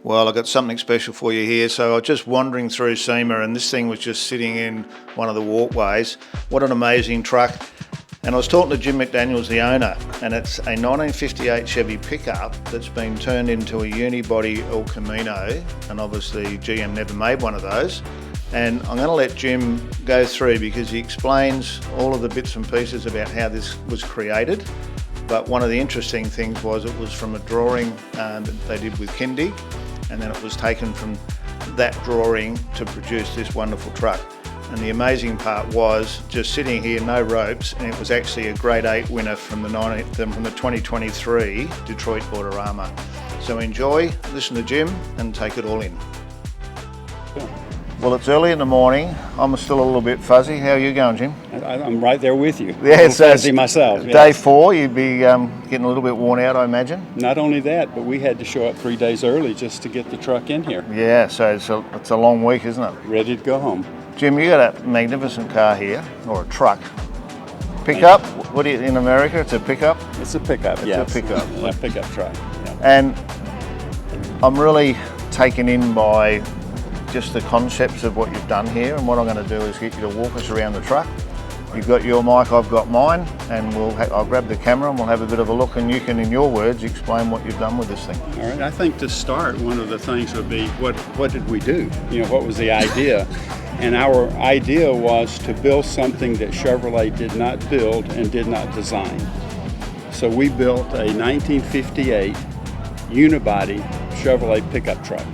Well, I've got something special for you here. So I was just wandering through Sema and this thing was just sitting in one of the walkways. What an amazing truck. And I was talking to Jim McDaniels, the owner, and it's a 1958 Chevy pickup that's been turned into a unibody El Cameo, and obviously GM never made one of those. And I'm going to let Jim go through because he explains all of the bits and pieces about how this was created. But one of the interesting things was it was from a drawing that they did with Kindig, and then it was taken from that drawing to produce this wonderful truck. And the amazing part was just sitting here, no ropes, and it was actually a Grade 8 winner from the 2023 Detroit Autorama. So enjoy, listen to Jim, and take it all in. Well, it's early in the morning. I'm still a little bit fuzzy. How are you going, Jim? I'm right there with you. Yeah, so fuzzy myself. Day 4, you'd be getting a little bit worn out, I imagine. Not only that, but we had to show up 3 days early just to get the truck in here. Yeah, so it's a long week, isn't it? Ready to go home. Jim, you got a magnificent car here, or a truck. Pickup? What do you, in America, it's a pickup? It's a pickup, yes. It's a pickup. A pickup truck, yeah. And I'm really taken in by just the concepts of what you've done here, and what I'm going to do is get you to walk us around the truck. You've got your mic, I've got mine, and I'll grab the camera and we'll have a bit of a look, and you can, in your words, explain what you've done with this thing. All right, I think to start, one of the things would be, what did we do? You know, what was the idea? And our idea was to build something that Chevrolet did not build and did not design. So we built a 1958 unibody Chevrolet pickup truck.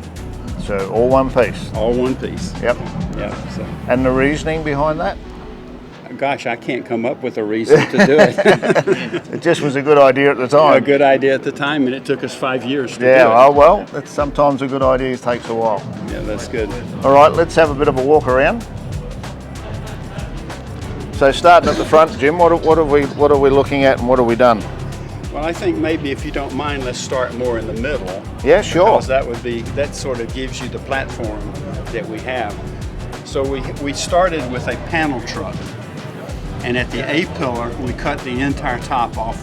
So all one piece? All one piece. Yep. Yeah. So. And the reasoning behind that? Gosh, I can't come up with a reason to do it. It just was a good idea at the time. A good idea at the time, and it took us 5 years to do it. Yeah, well, it's sometimes a good idea takes a while. Yeah, that's good. All right, let's have a bit of a walk around. So starting at the front, Jim, what are we looking at and what have we done? Well, I think maybe if you don't mind, let's start more in the middle. Yeah, sure. Because that sort of gives you the platform that we have. So we started with a panel truck, and at the A-pillar, we cut the entire top off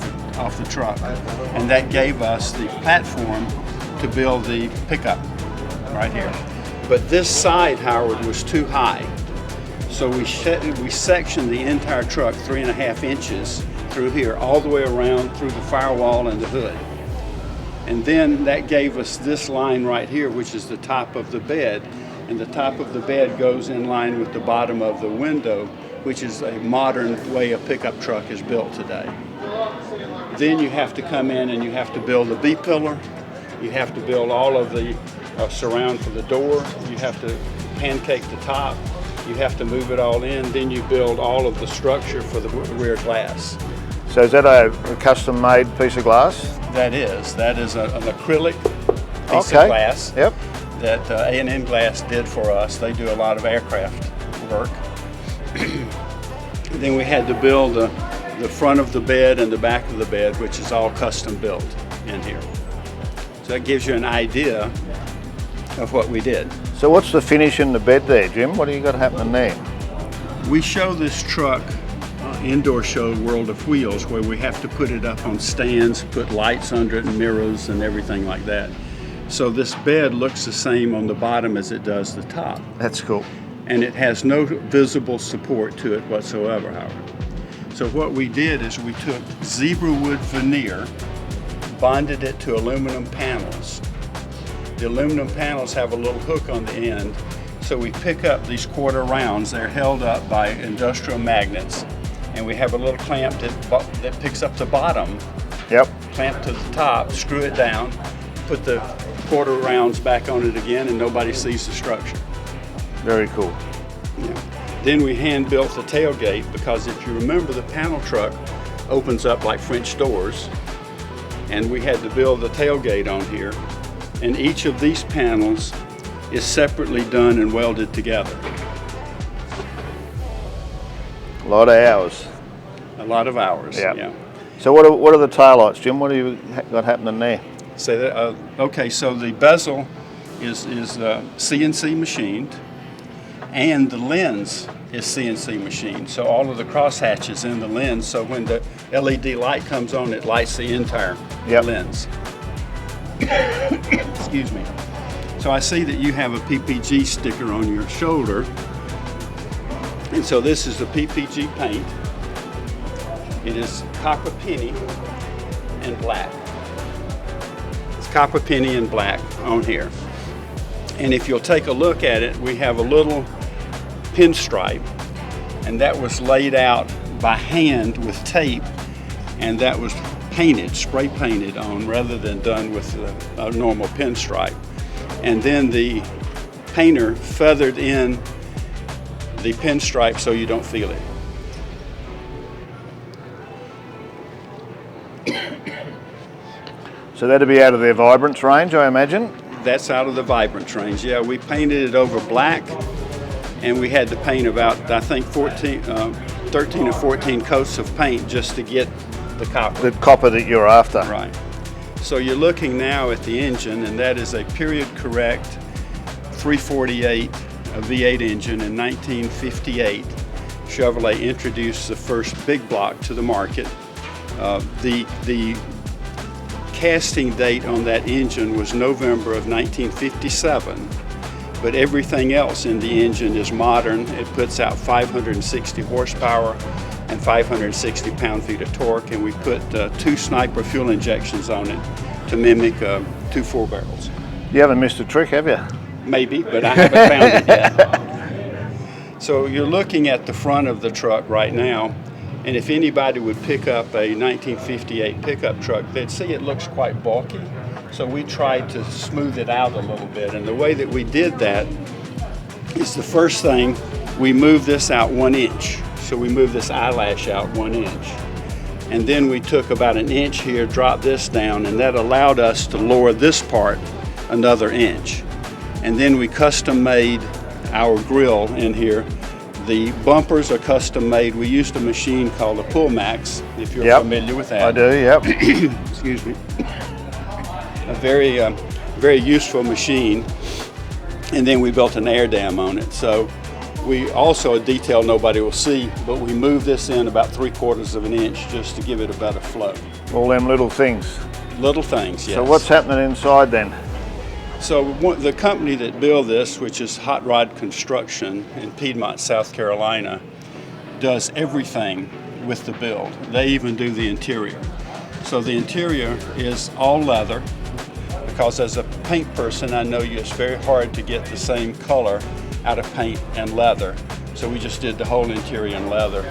the truck, and that gave us the platform to build the pickup right here. But this side, Howard, was too high, so we sectioned the entire truck 3.5 inches through here, all the way around through the firewall and the hood. And then that gave us this line right here, which is the top of the bed. And the top of the bed goes in line with the bottom of the window, which is a modern way a pickup truck is built today. Then you have to come in and you have to build the B-pillar. You have to build all of the surround for the door. You have to pancake the top. You have to move it all in. Then you build all of the structure for the rear glass. So is that a custom-made piece of glass? That is an acrylic piece of glass. Yep. That A&M Glass did for us. They do a lot of aircraft work. Then we had to build the front of the bed and the back of the bed, which is all custom built in here. So that gives you an idea of what we did. So what's the finish in the bed there, Jim? What do you got happening there? We show this truck indoor show World of Wheels, where we have to put it up on stands, put lights under it and mirrors and everything like that. So this bed looks the same on the bottom as it does the top. That's cool. And it has no visible support to it whatsoever, Howard. So what we did is we took zebra wood veneer, bonded it to aluminum panels. The aluminum panels have a little hook on the end, so we pick up these quarter rounds. They're held up by industrial magnets, and we have a little clamp that picks up the bottom. Yep. Clamp to the top, screw it down, put the quarter rounds back on it again, and nobody sees the structure. Very cool. Yeah. Then we hand built the tailgate, because if you remember, the panel truck opens up like French doors, and we had to build the tailgate on here. And each of these panels is separately done and welded together. A lot of hours. A lot of hours. Yep. Yeah. So what are the taillights, Jim? What do you got happening there? So okay, so the bezel is CNC machined, and the lens is CNC machined. So all of the crosshatches in the lens, so when the LED light comes on, it lights the entire lens. Excuse me. So I see that you have a PPG sticker on your shoulder. And so this is the PPG paint. It is copper penny and black. It's copper penny and black on here. And if you'll take a look at it, we have a little pinstripe, and that was laid out by hand with tape, and that was painted, spray painted on, rather than done with a normal pinstripe. And then the painter feathered in the pinstripe so you don't feel it. So that'd be out of their Vibrance range, I imagine? That's out of the Vibrance range. Yeah, we painted it over black, and we had to paint about, I think, 13 or 14 coats of paint just to get the copper. The copper that you're after. Right. So you're looking now at the engine, and that is a period correct 348 a V8 engine in 1958. Chevrolet introduced the first big block to the market. The casting date on that engine was November of 1957, but everything else in the engine is modern. It puts out 560 horsepower and 560 pound-feet of torque, and we put 2 Sniper fuel injections on it to mimic 2 4-barrels. You haven't missed a trick, have you? Maybe, but I haven't found it yet. So you're looking at the front of the truck right now, and if anybody would pick up a 1958 pickup truck, they'd see it looks quite bulky. So we tried to smooth it out a little bit, and the way that we did that is the first thing, we moved this out 1 inch. So we moved this eyelash out 1 inch. And then we took about 1 inch here, dropped this down, and that allowed us to lower this part another inch. And then we custom made our grill in here. The bumpers are custom made. We used a machine called a Pullmax, if you're familiar with that. I do, yep. Excuse me. A very useful machine. And then we built an air dam on it. So we also, a detail nobody will see, but we moved this in about 3/4 of an inch just to give it a better flow. All them little things. Little things, yes. So what's happening inside then? So the company that built this, which is Hot Rod Construction in Piedmont, South Carolina, does everything with the build. They even do the interior. So the interior is all leather, because as a paint person, I know it's very hard to get the same color out of paint and leather. So we just did the whole interior in leather.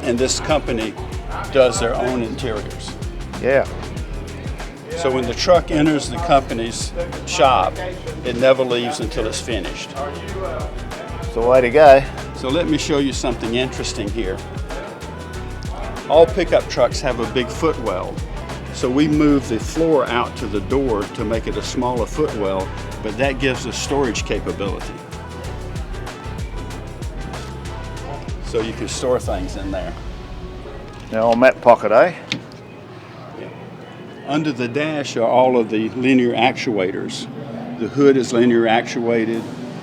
And this company does their own interiors. Yeah. So when the truck enters the company's shop, it never leaves until it's finished. It's the way to go. So let me show you something interesting here. All pickup trucks have a big footwell. So we move the floor out to the door to make it a smaller footwell, but that gives us storage capability. So you can store things in there. Now on that pocket, eh? Under the dash are all of the linear actuators. The hood is linear actuated.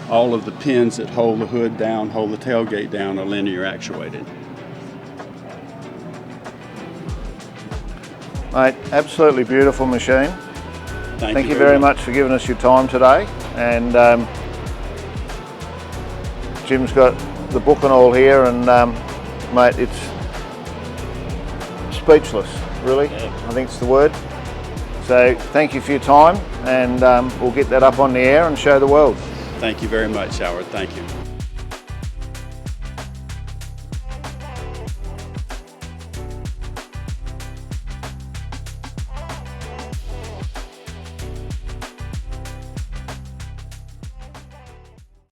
All of the pins that hold the hood down, hold the tailgate down, are linear actuated. Mate, absolutely beautiful machine. Thank you very much for giving us your time today. And Jim's got the book and all here, and mate, it's speechless, really. I think it's the word. So thank you for your time, and we'll get that up on the air and show the world. Thank you very much, Howard. Thank you.